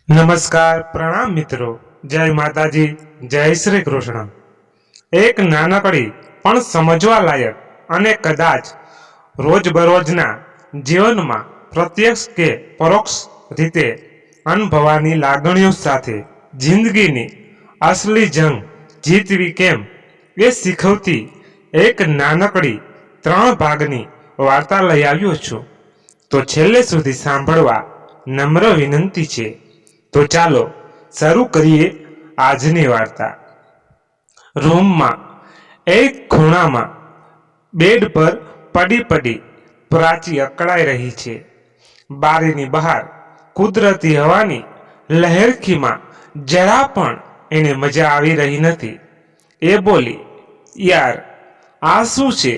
નમસ્કાર, પ્રણામ મિત્રો. જય માતાજી, જય શ્રી કૃષ્ણ. એક નાનકડી પણ સમજવા લાયક અને કદાચ રોજબરોજના જીવનમાં પ્રત્યક્ષ કે પરોક્ષ રીતે અનુભવવાની લાગણીઓ સાથે જિંદગીની અસલી જંગ જીતવી કેમ એ શીખવતી એક નાનકડી 3 ભાગની વાર્તા લઈ આવ્યો છું. તો છેલ્લે સુધી સાંભળવા નમ્ર વિનંતી છે. તો ચાલો શરૂ કરીએ આજની વાર્તા. રૂમમાં એક ખૂણામાં બેડ પર પડી પ્રાચી અકળાઈ રહી છે. બારીની બહાર કુદરતી હવાની લહેરખીમાં જરા પણ એને મજા આવી રહી નથી. એ બોલી, યાર, આ શું છે?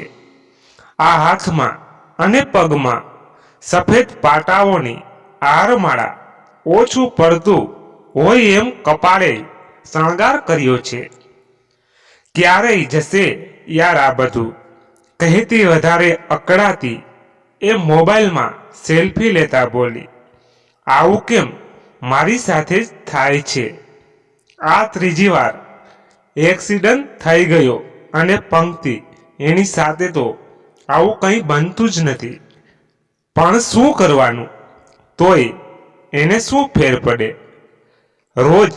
આ હાથમાં અને પગમાં સફેદ પાટાઓની આરમાળા ઓછું પડતું હોય એમ કપાળે શણગાર કર્યો છે. ક્યારેય જશે યાર આ બધું? કહેતી વધારે અકળાતી એ મોબાઈલમાં સેલ્ફી લેતા બોલી, આવું કેમ મારી સાથે જ થાય છે? આ 3જી વાર એક્સિડન્ટ થઈ ગયો અને પંક્તિ એની સાથે તો આવું કંઈ બનતું જ નથી. પણ શું કરવાનું? તોય એને શું ફેર પડે? રોજ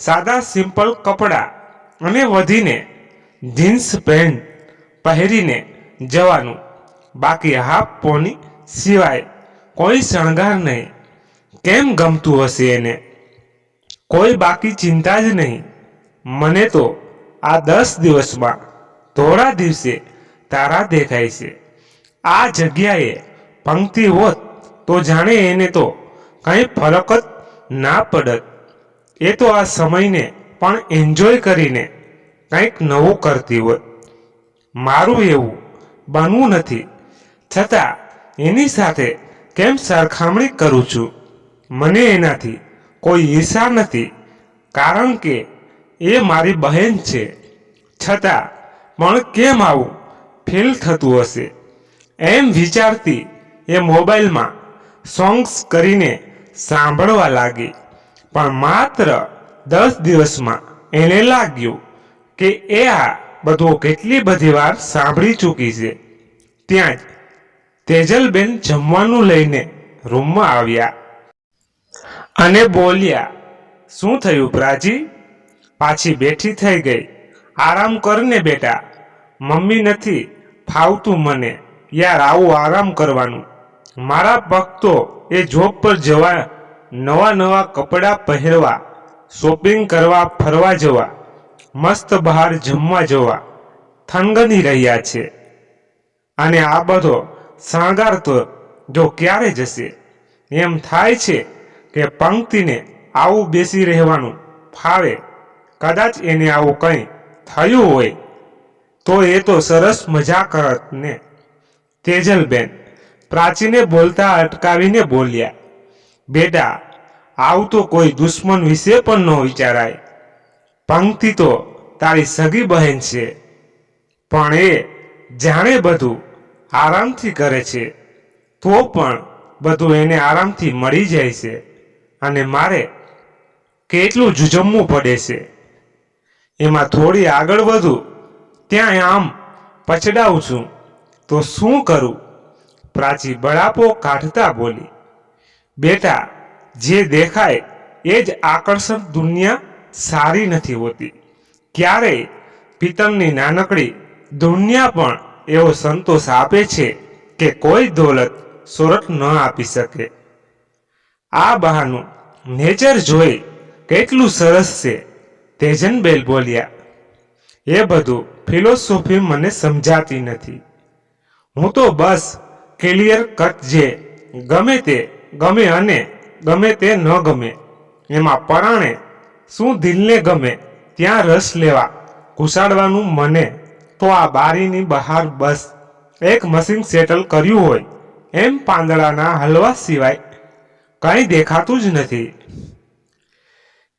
સાદા સિમ્પલ કપડાં અને વધીને જીન્સ પેન્ટ પહેરીને જવાનું, બાકી હાફ પોની સિવાય કોઈ શણગાર નહીં. કેમ ગમતું હશે એને? કોઈ બાકી ચિંતા જ નહીં. મને તો આ 10 દિવસમાં થોડા દિવસે તારા દેખાય છે. આ જગ્યાએ પંક્તિ હોત તો જાણે એને તો કંઈ ફરક જ ના પડત. એ તો આ સમયને પણ એન્જોય કરીને કંઈક નવું કરતી હોત. મારું એવું બનવું નથી, છતાં એની સાથે કેમ સરખામણી કરું છું? મને એનાથી કોઈ ઈર્ષા નથી, કારણ કે એ મારી બહેન છે. છતાં પણ કેમ આવું ફીલ થતું હશે? એમ વિચારતી એ મોબાઈલમાં સોંગ્સ કરીને સાંભળવા લાગી. પણ માત્ર 10 દિવસમાં એને લાગ્યું કે એ આ બધું કેટલી બધી વાર સાંભળી ચૂકી છે. ત્યાં જ તેજલબેન જમવાનું લઈને રૂમમાં આવ્યા અને બોલ્યા, શું થયું પ્રાચી? પાછી બેઠી થઈ ગઈ? આરામ કરને બેટા. મમ્મી, નથી ફાવતું મને યાર આવું આરામ કરવાનું. મારા પગ તો એ જોબ પર જવા, નવા કપડાં પહેરવા, શોપિંગ કરવા, ફરવા જવા, મસ્ત બહાર જમવા જવા થનગની રહ્યા છે. અને આ બધો શણગાર તો જો ક્યારે જશે? એમ થાય છે કે પંક્તિને આવું બેસી રહેવાનું ફાવે. કદાચ એને આવું કંઈ થયું હોય તો એ તો સરસ મજા કરત ને. તેજલબેન પ્રાચીને બોલતા અટકાવીને બોલ્યા, બેટા, આવું તો કોઈ દુશ્મન વિશે પણ ન વિચારાય. પંક્તિ તો તારી સગી બહેન છે, પણ એ જાણે બધું આરામથી કરે છે, તો પણ બધું એને આરામથી મળી જાય છે, અને મારે કેટલું જુજમવું પડે છે. એમાં થોડી આગળ વધું ત્યાં આમ પછડાવું છું તો શું કરું? પ્રાચી બળાપો કાઢતા બોલી, બેટા, જે દેખાય એ જ આકર્ષક દુનિયા સારી નથી હોતી. ક્યારેય પિત્તળની નાનકડી દુનિયા પણ એવો સંતોષ આપે છે કે કોઈ દોલત સોરઠ ન આપી શકે. આ બહારનું નેચર જોઈ કેટલું સરસ છે. તેજનબેન બોલ્યા, એ બધું ફિલોસોફી મને સમજાતી નથી. હું તો બસ ક્લિયર કટ જે ગમે તે ગમે અને ગમે તે ન ગમે એમાં પરાણે શું દિલને ગમે ત્યાં રસ લેવા ઘુસાડવાનું. મને તો આ બારીની બહાર બસ એક મશીન સેટલ કર્યું હોય એમ પાંદડાના હલવા સિવાય કંઈ દેખાતું જ નથી.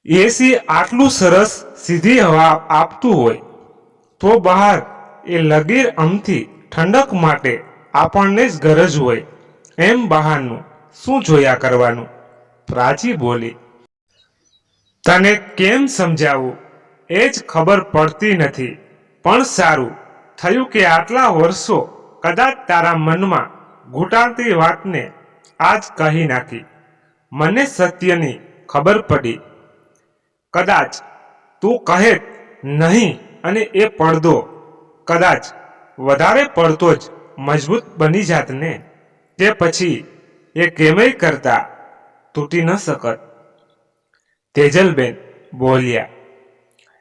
એસી આટલું સરસ સીધી હવા આપતું હોય તો બહાર એ લગીર અમથી ઠંડક માટે આપણને જ ગરજ હોય એમ બહારનું શું જોયા કરવાનું? પ્રાચી બોલી, તને કેમ સમજાવું એ જ ખબર પડતી નથી. પણ સારું થયું કે આટલા વર્ષો કદાચ તારા મનમાં ઘૂંટાતી વાતને આજ કહી નાખી. મને સત્યની ખબર પડી. કદાચ તું કહે નહીં અને એ પડદો કદાચ વધારે પડતો જ મજબૂત બની જાત ને, તે પછી એ કેમેય કરતા તૂટી ન શકત. તેજલબેન બોલ્યા.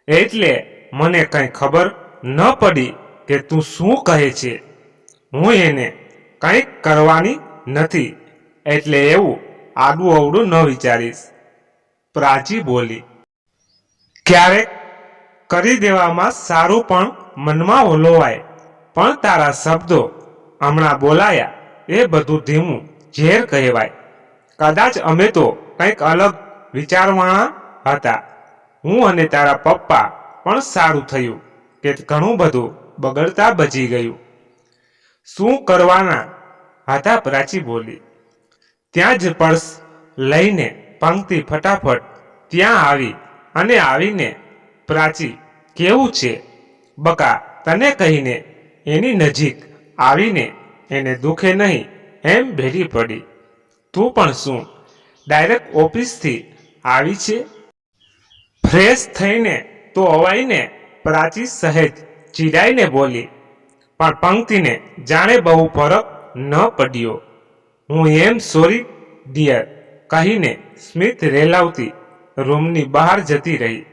એટલે મને કંઈ ખબર ન પડી કે તું શું કહે છે. હું એને કંઈક કરવાની નથી, એટલે એવું આડું અવડું ન વિચારીશ. પ્રાચી બોલી. ક્યારેક કરી દેવામાં સારું પણ મનમાં ઓલોવાય. પણ તારા શબ્દો હમણાં બોલાયા એ બધું ધીમું ઝેર કહેવાય. કદાચ અમે તો કંઈક અલગ વિચારવાળા હતા. હું અને તારા પપ્પા પણ સારું થયું કે ઘણું બધું બગડતા બચી ગયું. શું કરવાના હતા? પ્રાચી બોલી. ત્યાં જ પર્સ લઈને પંક્તિ ફટાફટ ત્યાં આવી અને આવીને, પ્રાચી કેવું છે બકા, તને કહીને એની નજીક આવીને એને દુખે નહીં એમ ભેટી પડી. તું પણ શું ડાયરેક્ટ ઓફિસથી આવી છે? ફ્રેશ થઈને તો અવાઈને, પ્રાચી સહેજ ચીડાઈને બોલી. પણ પંક્તિને જાણે બહુ ફરક ન પડ્યો. હું એમ સોરી ડિયર કહીને સ્મિત રેલાવતી રૂમની બહાર જતી રહી.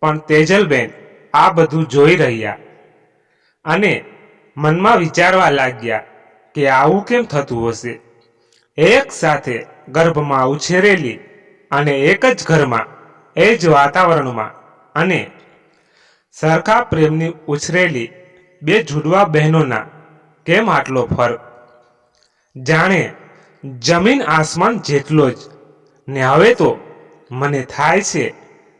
પણ તેજલબેન આ બધું જોઈ રહ્યા અને મનમાં વિચારવા લાગ્યા કે આવું કેમ થતું હશે. એક સાથે ગર્ભમાં ઉછેરેલી અને એક જ ઘરમાં એ જ વાતાવરણમાં અને સરખા પ્રેમની ઉછરેલી બે જુડવા બહેનોના કેમ આટલો ફરક? જાણે જમીન આસમાન જેટલો જ. ને હવે તો મને થાય છે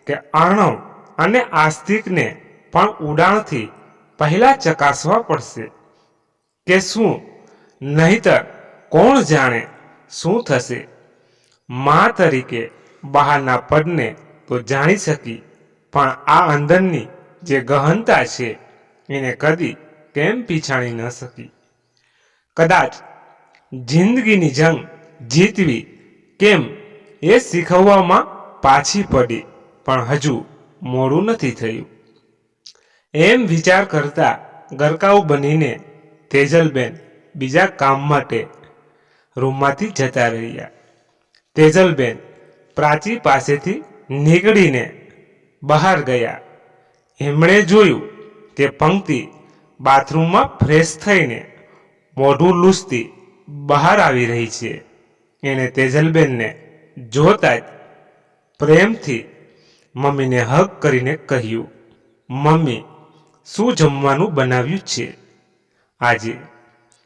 કે અર્ણવ અને આસ્તિકને પણ ઉડાણથી પહેલા ચકાસવા પડશે કે શું, નહીતર કોણ જાણે શું થશે. મા તરીકે બહારના પડને તો જાણી શકી, પણ આ અંદરની જે ગહનતા છે એને કદી કેમ પીછાણી ન શકી. કદાચ જિંદગીની જંગ જીતવી કેમ એ શીખવવામાં પાછી પડી, પણ હજુ મોડું નથી થયું. એમ વિચાર કરતા ગરકાવ બનીને તેજલબેન બીજા કામ માટે રૂમમાંથી જતા રહ્યા. તેજલબેન પ્રાચી પાસેથી નીકળીને બહાર ગયા. એમણે જોયું કે પંક્તિ બાથરૂમમાં ફ્રેશ થઈને મોઢું લૂછતી બહાર આવી રહી છે. એણે તેજલબેનને જોતા જ પ્રેમથી મમ્મીને હગ કરીને કહ્યું, મમ્મી, શું જમવાનું બનાવ્યું છે આજે?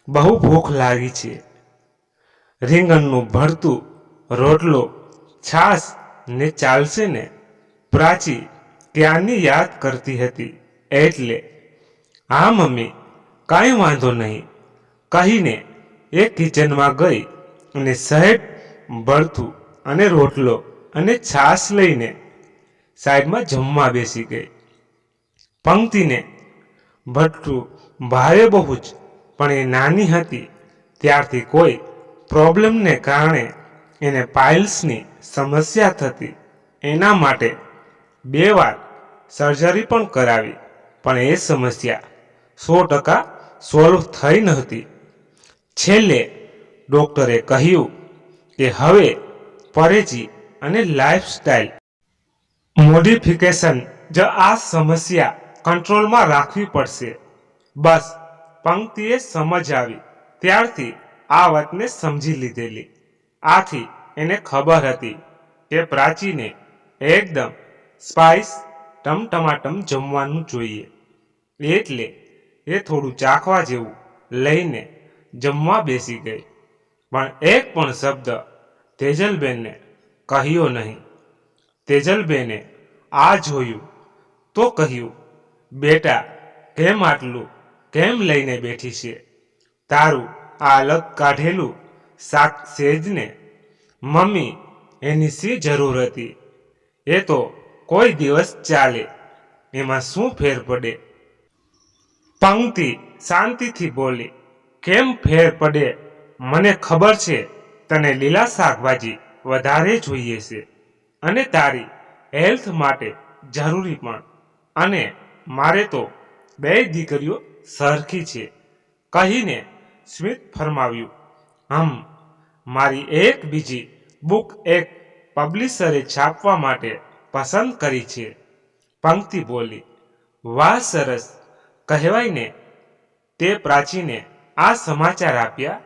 બહુ ભૂખ લાગી છે. રીંગણનું ભરતું, રોટલો, છાશ ને ચાલશે ને? પ્રાચી ક્યારની યાદ કરતી હતી એટલે, હા મમ્મી, કાંઈ વાંધો નહીં કહીને એ કિચનમાં ગઈ અને સહેજ ભરતું અને રોટલો અને છાશ લઈને સાઈડમાં જમવા બેસી ગઈ. પંક્તિને ભઠ્ઠું ભાવે બહુ જ, પણ એ નાની હતી ત્યારથી કોઈ પ્રોબ્લેમને કારણે એને પાઇલ્સની સમસ્યા થતી. એના માટે 2 વાર સર્જરી પણ કરાવી, પણ એ સમસ્યા 100% સોલ્વ થઈ નહોતી. છેલ્લે ડૉક્ટરે કહ્યું કે હવે પરેજી અને લાઇફસ્ટાઇલ મોડિફિકેશન જ આ સમસ્યા કંટ્રોલમાં રાખવી પડશે. બસ પંક્તિએ સમજ આવી ત્યારથી આ વાતને સમજી લીધેલી. આથી એને ખબર હતી કે પ્રાચીને એકદમ સ્પાઇસ ટમટમાટમ જમવાનું જોઈએ. એટલે એ થોડું ચાખવા જેવું લઈને જમવા બેસી ગઈ. પણ એક પણ શબ્દ તેજલબેનને કહ્યો નહીં. તેજલબેને આ જોયું તો કહ્યું, બેટા, કેમ આટલું કેમ લઈને બેઠી છે? તારું આ અલગ કાઢેલું શાક સેજ ને. મમ્મી, એની શી જરૂર હતી? એ તો કોઈ દિવસ ચાલે, એમાં શું ફેર પડે? પંક્તિ શાંતિથી બોલી, કેમ ફેર પડે? મને ખબર છે તને લીલા શાકભાજી વધારે જોઈએ છે અને તારી હેલ્થ માટે જરૂરી પણ. અને મારે તો બે દીકરીઓ સરખી છે કહીને સ્મિત ફરમાવ્યું. મારી એક બીજી બુક એક પબ્લિશરે છાપવા માટે પસંદ કરી છે. પંક્તિ બોલી, વાહ સરસ કહેવાય ને. તે પ્રાચીને આ સમાચાર આપ્યા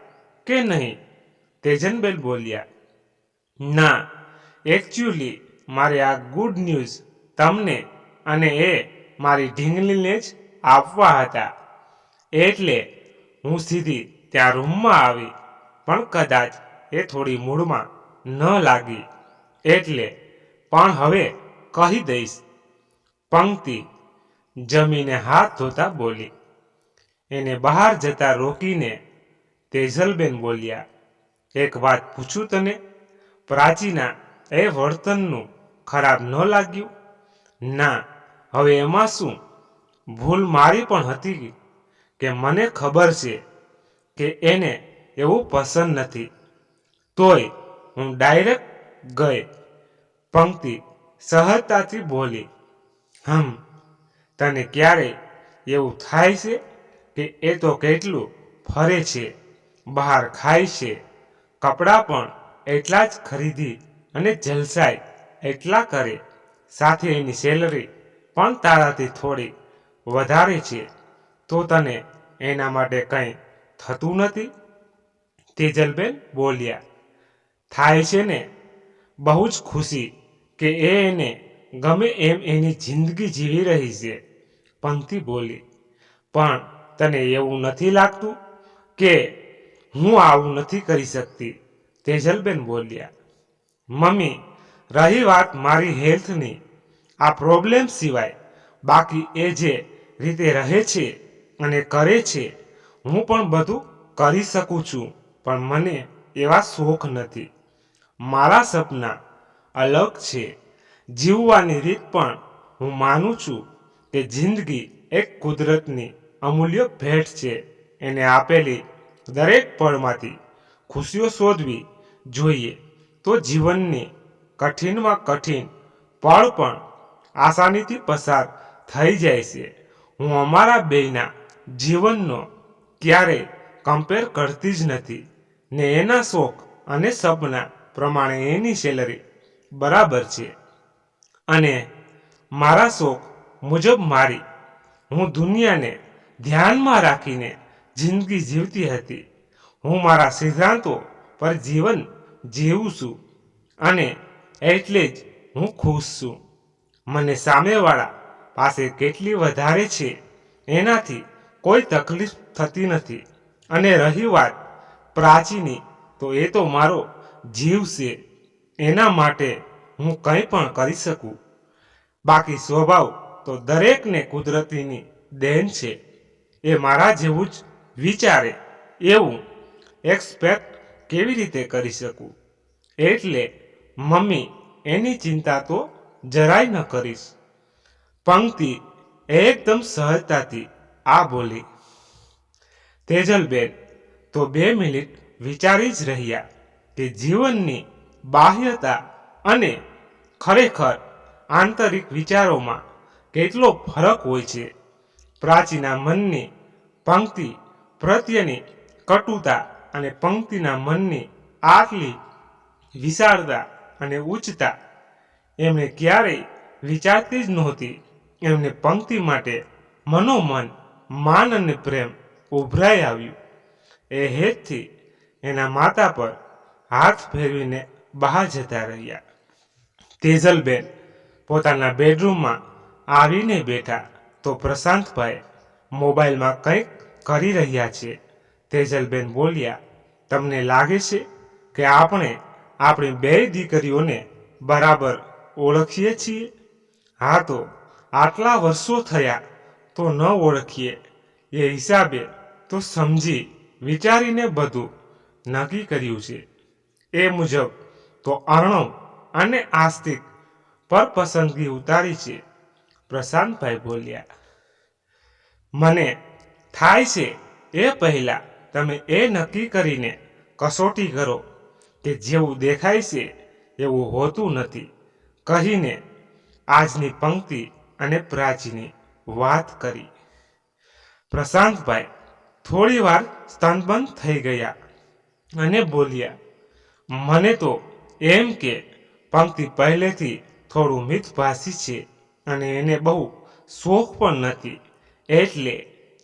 કે નહીં? તેજનબેન બોલ્યા, ના, એકચ્યુઅલી મારે આ ગુડ ન્યૂઝ તમને અને એ મારી ઢીંગલીને જ આપવા હતા. એટલે હું સીધી ત્યાં રૂમમાં આવી, પણ કદાચ એ થોડી મૂડમાં ન લાગી એટલે પણ હવે કહી દઈશ. પંક્તિ જમીને હાથ ધોતા બોલી. એને બહાર જતા રોકીને તેજલબેન બોલ્યા, એક વાત પૂછું તને? પ્રાચીના એ વર્તનનું ખરાબ ન લાગ્યું? ના, હવે એમાં શું? ભૂલ મારી પણ હતી કે મને ખબર છે કે એને એવું પસંદ નથી, તોય હું ડાયરેક્ટ ગઈ. પંક્તિ સહજતાથી બોલી, તને ક્યારેય એવું થાય છે કે એ તો કેટલું ફરે છે, બહાર ખાય છે, કપડાં પણ એટલા જ ખરીદી અને જલસાય એટલા કરે, સાથે એની સેલરી પણ તારાથી થોડી વધારે છે, તો તને એના માટે કંઈ થતું નથી? તેજલબેન બોલ્યા, થાય છે ને, બહુ જ ખુશી કે એને ગમે એમ એની જિંદગી જીવી રહી છે. પંક્તિ બોલી, પણ તને એવું નથી લાગતું કે હું આવું નથી કરી શકતી? તેજલબેન બોલ્યા, મમ્મી, રહી વાત મારી હેલ્થની આ પ્રોબ્લેમ સિવાય, બાકી એ જે રીતે રહે છે અને કરે છે, હું પણ બધું કરી શકું છું, પણ મને એવા શોખ નથી. મારા સપના અલગ છે, જીવવાની રીત પણ હું માનું છું કે જિંદગી એક કુદરતની અમૂલ્ય ભેટ છે. એને આપેલી દરેક પળમાંથી ખુશીઓ શોધવી જોઈએ, તો જીવનની કઠિનમાં કઠિન પળ પણ આસાનીથી પસાર થઈ જાય છે. હું અમારા બેયના જીવનનો ક્યારેય કમ્પેર કરતી જ નથી ને એના શોખ અને સપના પ્રમાણે એની સેલરી બરાબર છે અને મારા શોખ મુજબ હું દુનિયાને ધ્યાનમાં રાખીને જિંદગી જીવતી હતી. હું મારા સિદ્ધાંતો પર જીવન જીવું છું અને એટલે જ હું ખુશ છું. મને સામેવાળા પાસે કેટલી વધારે છે એનાથી કોઈ તકલીફ થતી નથી. અને રહી વાત પ્રાચીની, તો એ તો મારો જીવ છે, એના માટે હું કંઈ પણ કરી શકું. બાકી સ્વભાવ તો દરેકને કુદરતીની દેન છે. એ મારા જેવું જ વિચારે એવું એક્સપેક્ટ કેવી રીતે કરી શકું? એટલે મમ્મી, એની ચિંતા તો જરાય ન કરીશ. પંક્તિ એકદમ સહજતાથી આ બોલી. તેજલબેન તો 2 મિનિટ વિચારી જ રહ્યા કે જીવનની બાહ્યતા અને ખરેખર આંતરિક વિચારોમાં કેટલો ફરક હોય છે. પ્રાચીના મનની પંક્તિ પ્રત્યેની કટુતા અને પંક્તિના મનની આટલી વિશાળતા અને ઉચ્ચતા એમણે ક્યારેય વિચારતી જ નહોતી. એમને પંક્તિ માટે મનોમન માન અને પ્રેમ ઉભરાઈ આવ્યું. એ હેતથી એના માથા પર હાથ ફેરવીને બહાર જતા રહ્યા. તેજલબેન પોતાના બેડરૂમમાં આવીને બેઠા તો પ્રશાંતભાઈ મોબાઈલમાં કંઈક કરી રહ્યા છે. તેજલબેન બોલ્યા, તમને લાગે છે કે આપણે આપણી 2 દીકરીઓને બરાબર ઓળખીએ છીએ? હા, તો આટલા વર્ષો થયા તો ન ઓળખીએ એ હિસાબે તો સમજી વિચારીને બધું નક્કી કર્યું છે. એ મુજબ તો અર્ણવ અને આસ્તિક પર પસંદગી ઉતારી છે. પ્રશાંતભાઈ બોલ્યા, મને થાય છે એ પહેલા તમે એ નક્કી કરીને કસોટી કરો કે જેવું દેખાય છે એવું હોતું નથી, કહીને આજની પંક્તિ અને પ્રાચીની વાત કરી. પ્રશાંતભાઈ થોડી વાર સ્તનબંધ થઈ ગયા અને બોલ્યા, મને તો એમ કે પંક્તિ પહેલેથી થોડું મિતભાષી છે અને એને બહુ શોખ પણ નથી, એટલે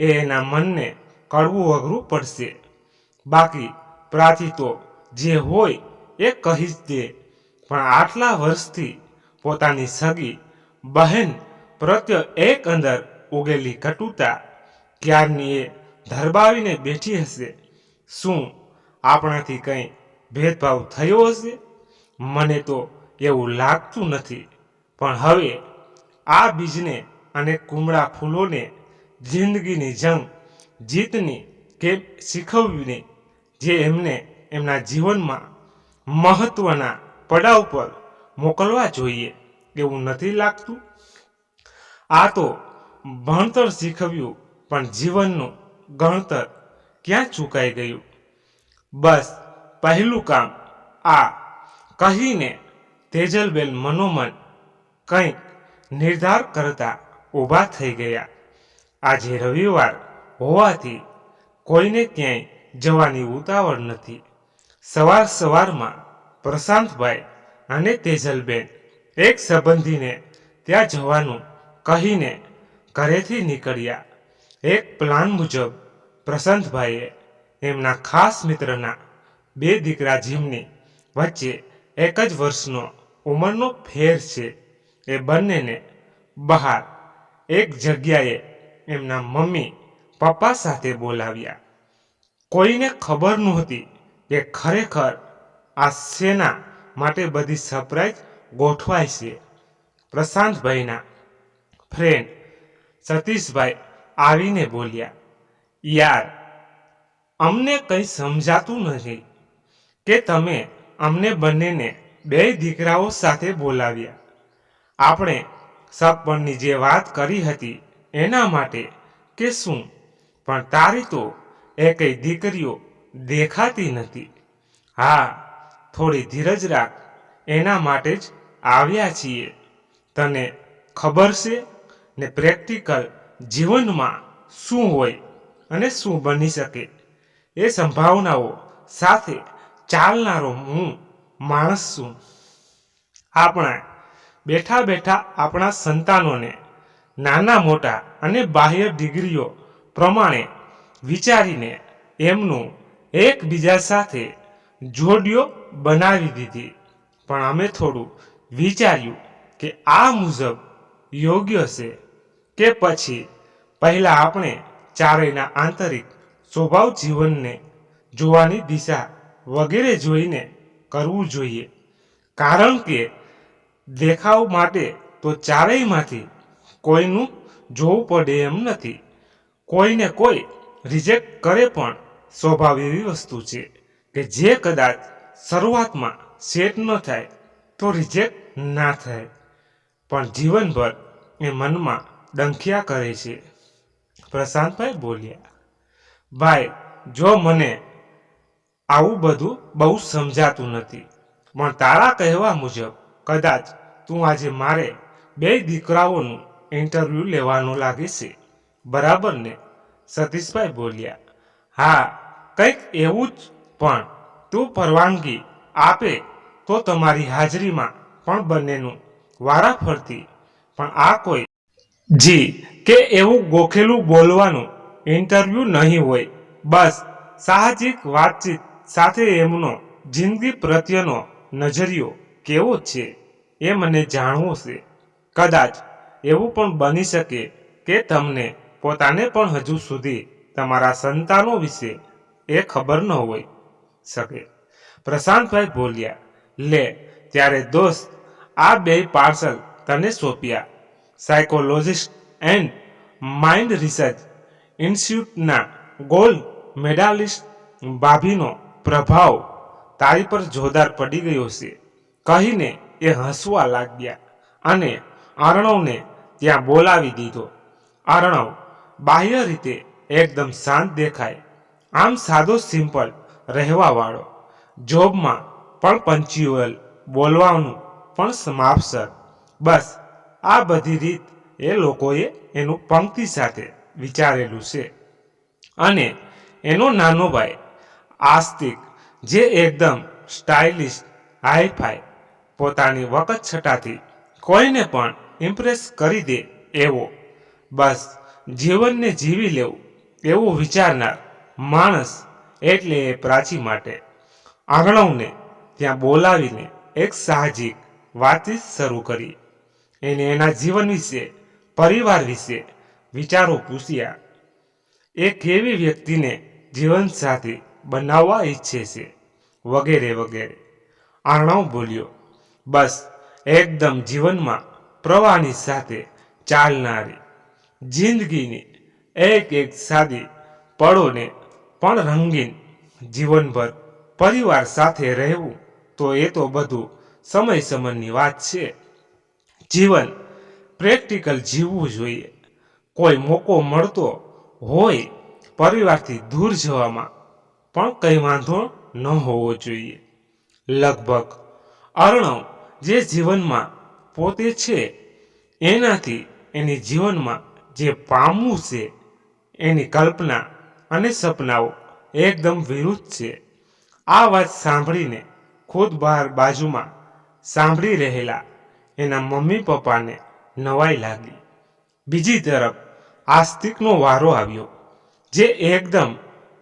એના મનને કડવું અઘરું પડશે. બાકી પ્રાચી તો જે હોય એ કહી જ દે, પણ આટલા વર્ષથી પોતાની સગી બહેન પ્રત્યે એક અંદર ઉગેલી કટુતા ક્યારની એ ધરબાવીને બેઠી હશે. શું આપણાથી કંઈ ભેદભાવ થયો હશે? મને તો એવું લાગતું નથી, પણ હવે આ બીજને અને કુમળા ફૂલોને જિંદગીની જંગ જીતની કે શીખવીને જે એમને એમના જીવનમાં મહત્વના પડાવ પર મોકલવા જોઈએ એવું નથી લાગતું? આ તો ભણતર શીખવ્યું પણ જીવનનું ગણતર ક્યાં ચૂકાઈ ગયું? બસ પહેલું કામ આ કહીને તેજલબેન મનોમન કંઈક નિર્ધાર કરતા ઊભા થઈ ગયા. આજે રવિવાર હોવાથી કોઈને ક્યાંય જવાની ઉતાવળ નથી. સવાર સવારમાં પ્રશાંતભાઈ અને તેજલબેન એક સંબંધીને ત્યાં જવાનું કહીને ઘરેથી નીકળ્યા. એક પ્લાન મુજબ પ્રશાંતભાઈએ એમના ખાસ મિત્રના 2 દીકરા જેમની વચ્ચે 1 જ વર્ષનો ઉંમરનો ફેર છે એ બંનેને બહાર એક જગ્યાએ એમના મમ્મી પપ્પા સાથે બોલાવ્યા. કોઈને ખબર નહોતી કે ખરેખર આ શેના માટે બધી સરપ્રાઈઝ ગોઠવાય છે. પ્રશાંતભાઈના ફ્રેન્ડ સતીશભાઈ આવીને બોલ્યા, યાર અમને કંઈ સમજાતું નથી કે તમે અમને બંનેને 2 દીકરાઓ સાથે બોલાવ્યા. આપણે સગપણની જે વાત કરી હતી એના માટે કે શું? પણ તારી તો એકેય દીકરીઓ દેખાતી નથી. હા, થોડી ધીરજ રાખ, એના માટે જ આવ્યા છીએ. તને ખબર છે ને પ્રેક્ટિકલ જીવનમાં શું હોય અને શું બની શકે એ સંભાવનાઓ સાથે ચાલનારો હું માણસ છું. આપણા બેઠા બેઠા આપણા સંતાનોને નાના મોટા અને બાહ્ય ડિગ્રીઓ પ્રમાણે વિચારીને એમનું એકબીજા સાથે જોડીઓ બનાવી દીધી. પણ અમે થોડું વિચાર્યું કે આ મુજબ યોગ્ય છે કે પછી પહેલા આપણે ચારેયના આંતરિક સ્વભાવ જીવનને જોવાની દિશા વગેરે જોઈને કરવું જોઈએ. કારણ કે દેખાવ માટે તો ચારેયમાંથી કોઈનું જોવું પડે એમ નથી. કોઈને કોઈ રિજેક્ટ કરે પણ સ્વભાવ એવી વસ્તુ છે કે જે કદાચ શરૂઆતમાં સેટ ન થાય તો રિજેક્ટ ના થાય, પણ જીવનભર એ મનમાં ડંખિયા કરે છે. પ્રશાંતભાઈ બોલ્યા, ભાઈ જો મને આવું બધું બહુ સમજાતું નથી, પણ તારા કહેવા મુજબ કદાચ તું આજે મારે 2 દીકરાઓનું ઇન્ટરવ્યૂ લેવાનું લાગે છે, બરાબર ને? સતીશભાઈ બોલ્યા, હા કંઈક એવું જ, પણ તું પરવાનગી આપે તો તમારી હાજરીમાં પણ બંનેનું વારાફરતી, પણ આ કોઈ જી કે એવું ગોખેલું બોલવાનું ઇન્ટરવ્યૂ નહીં હોય. બસ સાહજિક વાતચીત સાથે એમનો જિંદગી પ્રત્યેનો નજરિયો કેવો છે એ મને જાણવું છે. કદાચ એવું પણ બની શકે કે તમને પોતાને પણ હજુ સુધી તમારા સંતાનો વિશે એ ખબર ન હોય શકે. પ્રશાંતભાઈ બોલ્યા, લે ત્યારે દોસ્ત આ 2 પાર્સલ તને સોંપ્યા. સાયકોલોજિસ્ટ એન્ડ માઇન્ડ રિસર્ચ ઇન્સ્ટિટ્યૂટના ગોલ્ડ મેડાલિસ્ટ ભાભીનો પ્રભાવ તારી પર જોરદાર પડી ગયો છે, કહીને એ હસવા લાગ્યા અને અર્ણવને ત્યાં બોલાવી દીધો. અર્ણવ બાહ્ય રીતે એકદમ શાંત દેખાય, આમ સાદો સિમ્પલ રહેવાવાળો, જોબમાં પણ પંચ્યુઅલ, બોલવાનું પણ સમાપસર. બસ આ બધી રીત એ લોકોએ એનું પંક્તિ સાથે વિચારેલું છે. અને એનો નાનો ભાઈ આસ્તિક, જે એકદમ સ્ટાઇલિશ, હાઈફાઈ, પોતાની વખત છટાથી કોઈને પણ ઇમ્પ્રેસ કરી દે એવો, બસ જીવનને જીવી લેવું એવું વિચારનાર માણસ એટલે એ પ્રાચી માટે અર્ણવને ત્યાં બોલાવીને એક સાહજિક વાતચીત શરૂ કરી. એને એના જીવન વિશે, પરિવાર વિશે વિચારો પૂછ્યા. એ કેવી વ્યક્તિને જીવનસાથી બનાવવા ઈચ્છે છે, વગેરે વગેરે. અર્ણવ બોલ્યો, બસ એકદમ જીવનમાં પ્રવાહની સાથે ચાલનારી, જિંદગીની એક એક સાદી પળોને પણ રંગીન, જીવનભર પરિવાર સાથે રહેવું તો એ તો બધું સમય સમયની વાત છે. જીવન પ્રેક્ટિકલ જીવવું જોઈએ. કોઈ મોકો મળતો હોય પરિવારથી દૂર જવામાં પણ કંઈ વાંધો ન હોવો જોઈએ. લગભગ અર્ણવ જે જીવનમાં પોતે છે એનાથી એની જીવનમાં જે પામવું છે એની કલ્પના અને સપનાઓ એકદમ વિરુદ્ધ છે. આ વાત સાંભળીને ખુદ બહાર બાજુમાં સાંભળી રહેલા એના મમ્મી પપ્પાને નવાઈ લાગી. બીજી તરફ આસ્તિકનો વારો આવ્યો, જે એકદમ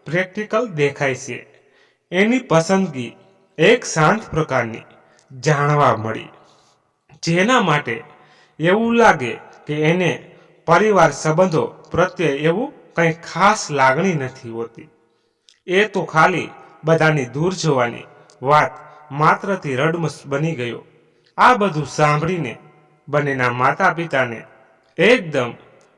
પ્રેક્ટિકલ દેખાય છે. એની પસંદગી એક શાંત પ્રકારની જાણવા મળી, જેના માટે એવું લાગે કે એને પરિવાર સંબંધો પ્રત્યે એવું કંઈ ખાસ લાગણી નથી હોતી. એ તો ખાલી બધાની દૂર જવાની વાત માત્રથી રડમસ બની ગયો. આ બધું સાંભળીને બંનેના માતા પિતાને એકદમ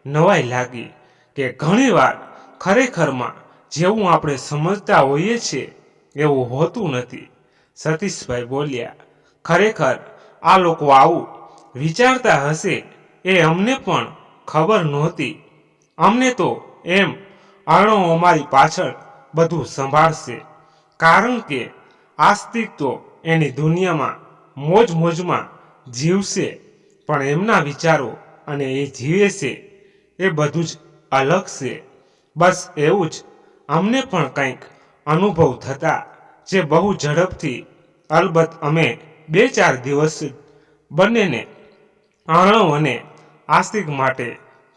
નવાઈ લાગી કે ઘણીવાર ખરેખરમાં જેવું આપણે સમજતા હોઈએ છીએ એવું હોતું નથી. સતીશભાઈ બોલ્યા, ખરેખર આ લોકો આવું વિચારતા હશે એ અમને પણ ખબર નહોતી. અમને તો એમ અર્ણવ અમારી પાછળ બધું સંભાળશે, કારણ કે આસ્તિક તો એની દુનિયામાં મોજ મોજમાં જીવશે, પણ એમના વિચારો અને એ જીવે છે એ બધું જ અલગ છે. બસ એવું જ અમને પણ કંઈક અનુભવ થતા, જે બહુ ઝડપથી, અલબત્ત અમે 2-4 દિવસ બંનેને અર્ણવ અને આસ્તિક માટે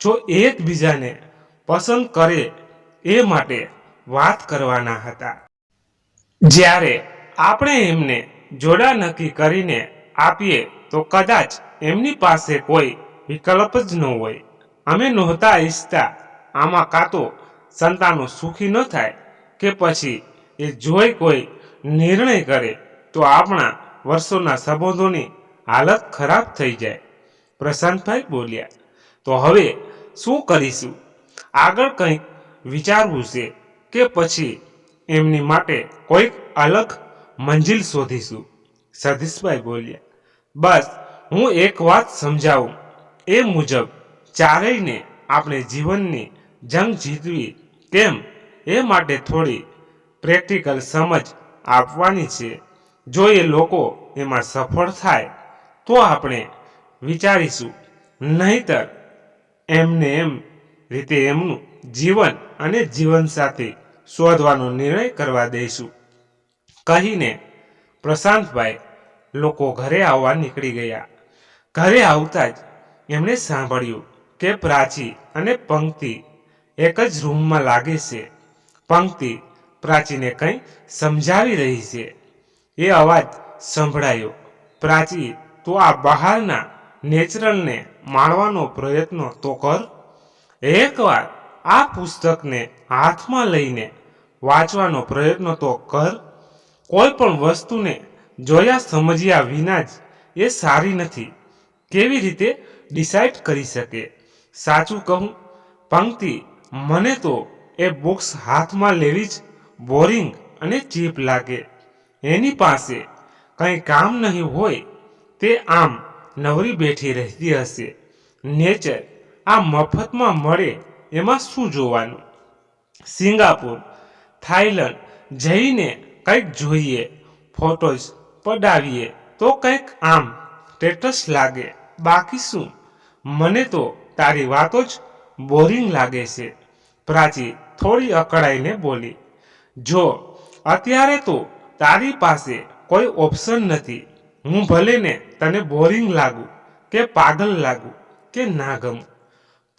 જો એકબીજાને પસંદ કરે એ માટે વાત કરવાના હતા. જ્યારે આપણે એમને જોડા નક્કી કરીને આપીએ તો કદાચ એમની પાસે કોઈ વિકલ્પ જ ન હોય. અમે નહોતા ઈચ્છતા આમાં કાં તો સંતાનો સુખી ન થાય કે પછી એ જોઈ કોઈ નિર્ણય કરે તો આપણા વર્ષોના સંબંધોની હાલત ખરાબ થઈ જાય. પ્રશાંતભાઈ બોલ્યા, તો હવે શું કરીશું? આગળ કંઈક વિચારવું છે કે પછી એમની માટે કોઈક અલગ મંજિલ શોધીશું? સતીશભાઈ બોલ્યા, બસ હું એક વાત સમજાવું એ મુજબ ચારેયને આપણે જીવનની જંગ જીતવી કેમ એ માટે થોડી પ્રેક્ટિકલ સમજ આપવાની છે. જો એ લોકો એમાં સફળ થાય તો આપણે વિચારીશું, નહીતર એમને એમ રીતે એમનું જીવન અને જીવનસાથી શોધવાનો નિર્ણય કરવા દઈશું. કહીને પ્રશાંતભાઈ લોકો ઘરે આવવા નીકળી ગયા. ઘરે આવતા જ એમણે સાંભળ્યું કે પ્રાચી અને પંક્તિ એક જ રૂમમાં લાગે છે. પંક્તિ પ્રાચીને કંઈ સમજાવી રહી છે. એ અવાજ સંભળાયો, પ્રાચી તું આ બહારના નેચરલને માણવાનો પ્રયત્ન તો કર. એકવાર આ પુસ્તકને હાથમાં લઈને વાંચવાનો પ્રયત્ન તો કર. કોઈ પણ વસ્તુને જોયા સમજ્યા વિના જ એ સારી નથી કેવી રીતે ડિસાઇડ કરી શકે? સાચું કહું પંક્તિ, મને તો એ બુક્સ હાથમાં લેવી જ બોરિંગ અને ચીપ લાગે. એની પાસે કંઈ કામ નહીં હોય તે આમ નવરી બેઠી રહેતી હશે. નેચર આ મફતમાં મળે એમાં શું જોવાનું? સિંગાપુર, થાઈલેન્ડ જઈને કંઈક જોઈએ, ફોટોઝ પડાવીએ તો કંઈક આમ સ્ટેટસ લાગે. બાકી શું? મને તો તારી વાતો જ બોરિંગ લાગે છે. પ્રાચી થોડી અકળાઈને બોલી. જો અત્યારે તો તારી પાસે કોઈ ઓપ્શન નથી. હું ભલે ને તને બોરિંગ લાગુ કે પાગલ લાગુ કે ના ગમું,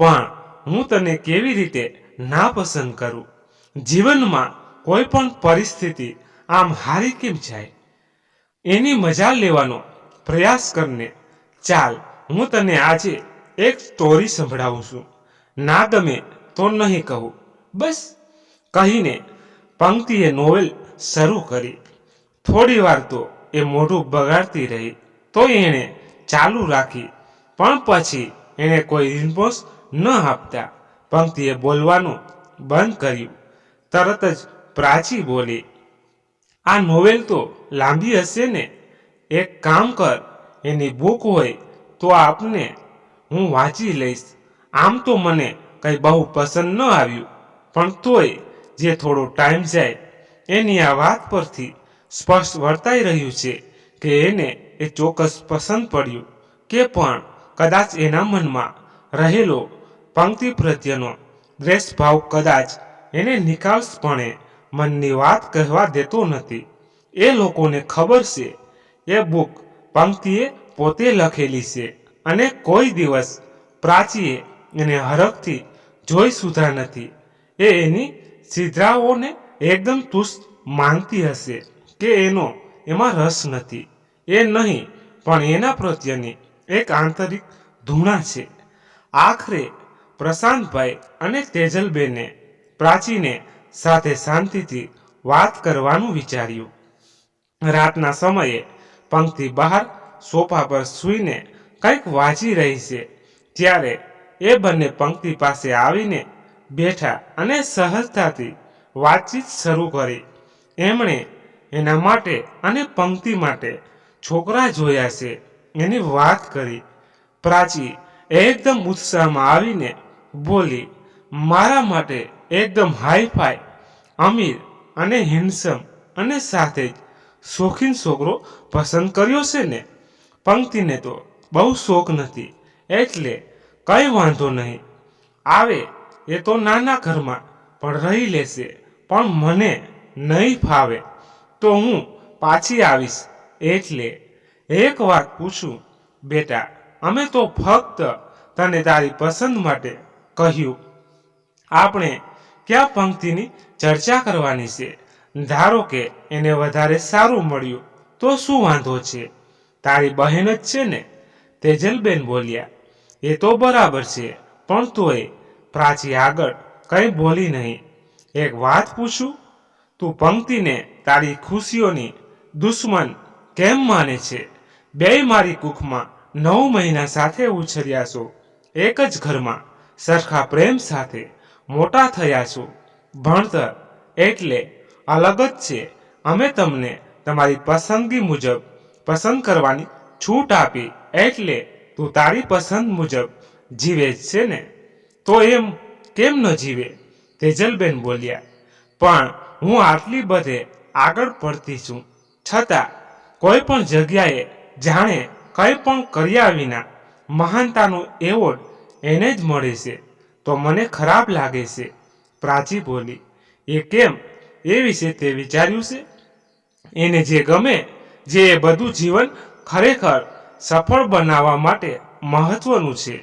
પણ હું તને કેવી રીતે ના પસંદ કરું? જીવનમાં કોઈ પણ પરિસ્થિતિ આમ હારી કેમ જાય? એની મજા લેવાનો પ્રયાસ કરને. ચાલ, હું તને આજે એક સ્ટોરી સંભળાવું છું. ના ગમે તો નહીં કહું, બસ, કહીને પંક્તિએ નોવેલ શરૂ કરી. થોડી વાર તો એ મોઢું બગાડતી રહી, તો એણે ચાલુ રાખી. પણ પછી એણે કોઈ રિસ્પોન્સ ન આપતા પંક્તિએ બોલવાનું બંધ કર્યું. તરત જ પ્રાચી બોલી, આ નોવેલ તો લાંબી હશે ને? એક કામ કર, એની બુક હોય તો આપને, હું વાંચી લઈશ. આમ તો મને કંઈ બહુ પસંદ ન આવ્યું, પણ તોય જે થોડો ટાઈમ જાય એની આ વાત પરથી સ્પષ્ટ વર્તાઈ રહ્યું છે કે એને એ ચોક્કસ પસંદ પડ્યું, કે પણ કદાચ એના મનમાં રહેલો પંક્તિ પ્રત્યેનો દ્વેષભાવ કદાચ એને નિકાળસપણે મનની વાત કહેવા દેતો નથી. એ લોકોને ખબર છે એ બુક પંક્તિએ પોતે લખેલી છે અને કોઈ દિવસ પ્રાચીએ એને હરખથી જોઈ સુધા નથી. એ એની સિદ્ધાઓને એકદમ તુચ્છ માનતી હશે કે એનો એમાં રસ નથી. એ નહીં, પણ એના પ્રત્યેની એક આંતરિક ધૂણા છે. આખરે પ્રશાંતભાઈ અને તેજલબેને પ્રાચીને સાથે શાંતિથી વાત કરવાનું વિચાર્યું. રાતના સમયે પંક્તિ બહાર સોફા પર સૂઈને કંઈક વાંચી રહી છે. ત્યારે એ બંને પંક્તિ પાસે આવીને બેઠા અને સહજતાથી વાતચીત શરૂ કરી. એમણે એના માટે અને પંક્તિ માટે છોકરા જોયા છે એની વાત કરી. પ્રાચી એકદમ ઉત્સાહમાં આવીને બોલી, મારા માટે એકદમ હાઈફાઈ, અમીર અને હેન્ડસમ અને સાથે જ શોખીન છોકરો પસંદ કર્યો છે ને? પંક્તિને તો બહુ શોખ નથી, એટલે કંઈ વાંધો નહીં. આવે એ તો નાના ઘરમાં પણ રહી લેશે, પણ મને નહીં ફાવે તો હું પાછી આવીશ. એટલે એક વાત પૂછું બેટા, અમે તો ફક્ત તને તારી પસંદ માટે કહ્યું. આપણે ક્યાં પંક્તિની ચર્ચા કરવાની છે? ધારો કે એને વધારે સારું મળ્યું તો શું વાંધો છે? તારી બહેન જ છે ને? તેજલબેન બોલ્યા. એ તો બરાબર છે, પણ તોય પ્રાચી આગળ કંઈ બોલી નહીં. એક વાત પૂછું, તું પંક્તિને તારી ખુશીઓની દુશ્મન કેમ માને છે? બેય મારી કુખમાં 9 મહિના સાથે ઉછર્યા છો, એક જ ઘરમાં સરખા પ્રેમ સાથે મોટા થયા છો. ભણતર એટલે અલગ જ છે. અમે તમને તમારી પસંદગી મુજબ પસંદ કરવાની છૂટ આપી, એટલે તું તારી પસંદ મુજબ જીવે જ છે ને? તો એમ કેમ ન જીવે? તેજલબેન બોલ્યા. પણ હું આટલી બધે આગળ પડતી છું છતાં કોઈ પણ જગ્યાએ જાણે કંઈ પણ કર્યા વિના મહાનતાનો એવોર્ડ એને જ મળે છે, તો મને ખરાબ લાગે છે. પ્રાચી બોલી. એ કેમ? એ વિશે તે વિચાર્યું છે? એને જે ગમે જે એ બધું જીવન ખરેખર સફળ બનાવવા માટે મહત્વનું છે.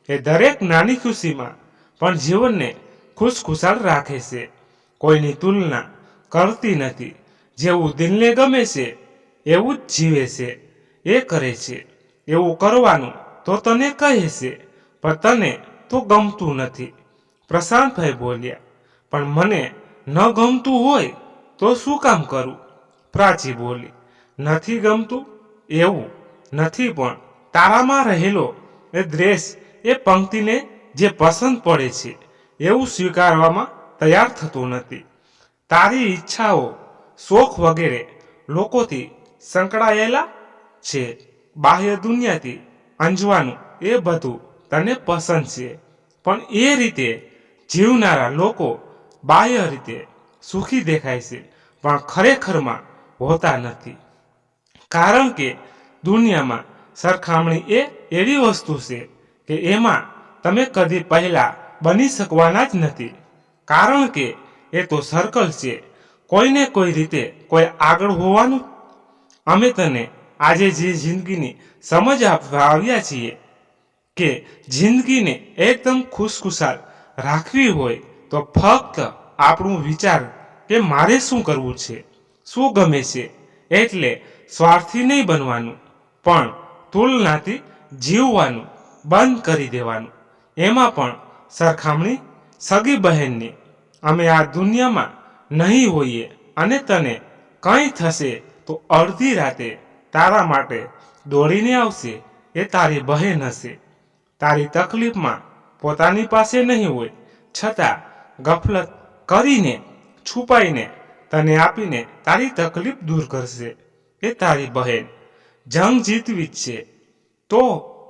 એ દરેક નાની ખુશીમાં પણ જીવનને ખુશખુશાલ રાખે છે. કોઈની તુલના કરતી નથી. જેવું દિલને ગમે છે એવું જ જીવે છે. એ કરે છે એવું કરવાનું તો તને કહે છે, પણ તને તો ગમતું નથી. પ્રશાંતભાઈ બોલ્યા. પણ મને ન ગમતું હોય તો શું કામ કરું? પ્રાચી બોલી. નથી ગમતું એવું નથી, પણ તારામાં રહેલો એ દ્વેષ એ પંક્તિને જે પસંદ પડે છે એવું સ્વીકારવામાં તૈયાર થતું નથી. તારી ઈચ્છાઓ, શોખ વગેરે લોકોથી સંકળાયેલા છે, બાહ્ય દુનિયાથી અંજવાનું એ બધું તને પસંદ છે, પણ એ રીતે જીવનારા લોકો બાહ્ય રીતે સુખી દેખાય છે, પણ ખરેખરમાં હોતા નથી. કારણ કે દુનિયામાં સરખામણી એ એવી વસ્તુ છે કે એમાં તમે કદી પહેલા બની શકવાના જ નથી. કારણ કે એ તો સર્કલ છે, કોઈને કોઈ રીતે કોઈ આગળ હોવાનું. અમે તને આજે જે જિંદગીની સમજ આપવા આવ્યા છીએ કે જિંદગીને એકદમ ખુશખુશાલ રાખવી હોય તો ફક્ત આપણું વિચાર કે મારે શું કરવું છે, શું ગમે છે, એટલે સ્વાર્થી નહીં બનવાનું, પણ તુલનાથી જીવવાનું બંધ કરી દેવાનું. એમાં પણ સરખામણી સગી બહેનની. અમે આ દુનિયામાં નહીં હોઈએ અને તને કંઈ થશે તો અડધી રાતે તારા માટે દોડીને આવશે એ તારી બહેન હશે. તારી તકલીફમાં પોતાની પાસે નહીં હોય છતાં ગફલત કરીને છુપાઈને તને આપીને તારી તકલીફ દૂર કરશે એ તારી બહેન. જંગ જીતવી જ છે તો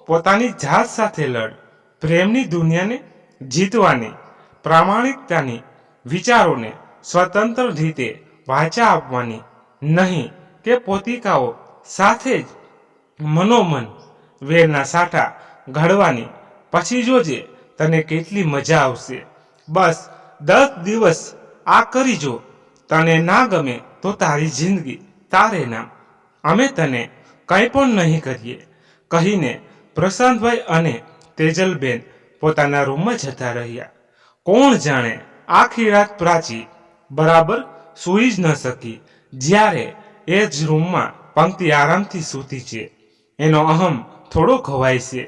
પોતાની જાત સાથે લડ. પ્રેમની દુનિયાને જીતવાની, પ્રામાણિકતાની વિચારોને સ્વતંત્ર રીતે વાચા આપવાની, નહીં કે પોતિકાઓ સાથે જ મનોમન વેરના સાઠા ઘડવાની. પછી જોજે તને કેટલી મજા આવશે. બસ 10 દિવસ આ કરી જો. તને ના ગમે તો તારી જિંદગી તારે નામ. અમે તને કંઈ પણ નહીં કરીએ કહીને પ્રશાંતભાઈ અને તેજલબેન પોતાના રૂમમાં જતા રહ્યા. કોણ જાણે આખી રાત પ્રાચી બરાબર સૂઈ જ ન શકી. જ્યારે એ જ રૂમમાં પંક્તિ આરામથી સૂતી છે. એનો અહમ થોડો ખવાય છે,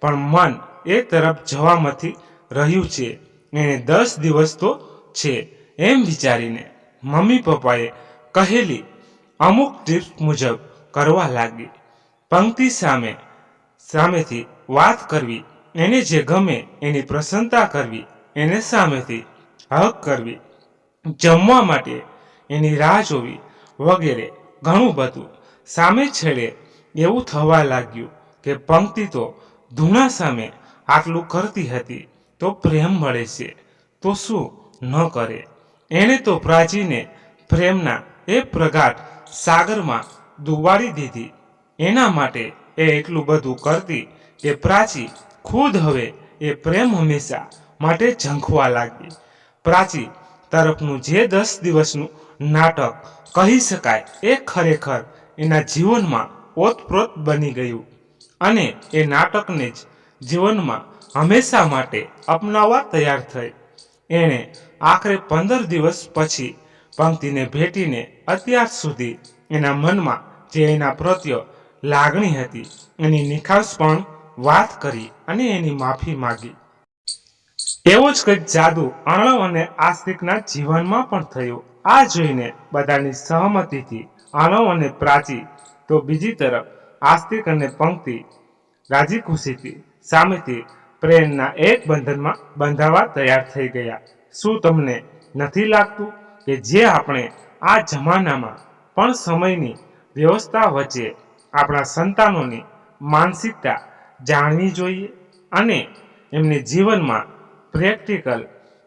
પણ મન એ તરફ જવામાંથી રહ્યું છે. એણે 10 દિવસ તો છે એમ વિચારીને મમ્મી પપ્પાએ કહેલી અમુક ટિપ્સ મુજબ કરવા લાગી. પંક્તિ સામેથી વાત કરવી, એને જે ગમે એની પ્રશંસા કરવી, એને સામેથી હક કરવી, જમવા માટે એની રાહ જોવી વગેરે ઘણું બધું. સામે છેડે એવું થવા લાગ્યું કે પંક્તિ તો ધૂણા સામે આટલું કરતી હતી તો પ્રેમ મળે છે તો શું ન કરે. એણે તો પ્રાચીને પ્રેમના એ પ્રગાઢ સાગરમાં ડૂબાડી દીધી. એના માટે એ એટલું બધું કરતી કે પ્રાચી ખુદ હવે એ પ્રેમ હંમેશા માટે ઝંખવા લાગી. પ્રાચી તરફનું જે 10 દિવસનું નાટક કહી શકાય એ ખરેખર એના જીવનમાં ઓતપ્રોત બની ગયું અને એ નાટકને જ જીવનમાં હંમેશા માટે અપનાવવા તૈયાર થઈ. એણે આખરે 15 દિવસ પછી પંક્તિને ભેટીને અત્યાર સુધી એના મનમાં જે એના પ્રત્યે લાગણી હતી એની નિખાસ પણ વાત કરી અને એની માફી માંગી. એવો જ કંઈક જાદુ અર્ણવ અને આસ્તિકના જીવનમાં પણ થયો. આ જોઈને બધાની સહમતીથી અર્ણવ અને પ્રાચી તો બીજી તરફ આસ્તિક અને પંક્તિ રાજી ખુશીથી સામેથી પ્રેમના એક બંધનમાં બંધાવા તૈયાર થઈ ગયા. શું તમને નથી લાગતું કે જે આપણે આ જમાનામાં પણ સમયની વ્યવસ્થા વચ્ચે આપણા સંતાનોની માનસિકતા જાણવી જોઈએ અને એમને જીવનમાં પ્રેક્ટિકલ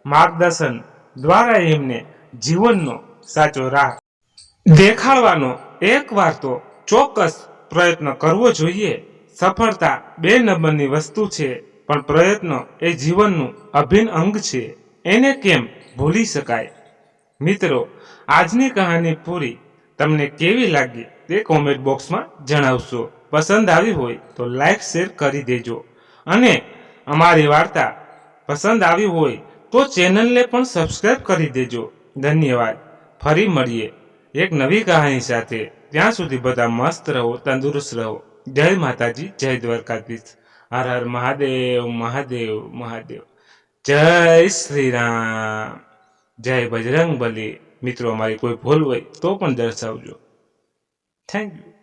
માર્ગદર્શન દ્વારા એમને જીવનનો સાચો રાહ દેખાડવાનો એકવાર તો ચોક્કસ પ્રયત્ન કરવો જોઈએ. સફળતા 2 નંબરની વસ્તુ છે, પણ પ્રયત્ન એ જીવનનું અભિન્ન અંગ છે. એને કેમ ભૂલી શકાય? મિત્રો, આજની કહાની પૂરી તમને કેવી લાગી તે કોમેન્ટ બોક્સમાં જણાવશો. પસંદ આવી હોય તો લાઈક શેર કરી દેજો અને અમારી વાર્તા પસંદ આવી હોય તો ચેનલને પણ સબસ્ક્રાઈબ કરી દેજો. ધન્યવાદ. ફરી મળીએ એક નવી કહાની સાથે. ત્યાં સુધી બધા મસ્ત રહો, તંદુરસ્ત રહો. જય માતાજી, જય દ્વારકાધીશ. હર હર મહાદેવ, મહાદેવ, મહાદેવ. જય શ્રી રામ, જય બજરંગ બલી. મિત્રો, અમારી કોઈ ભૂલ હોય તો પણ દર્શાવજો. Thank you.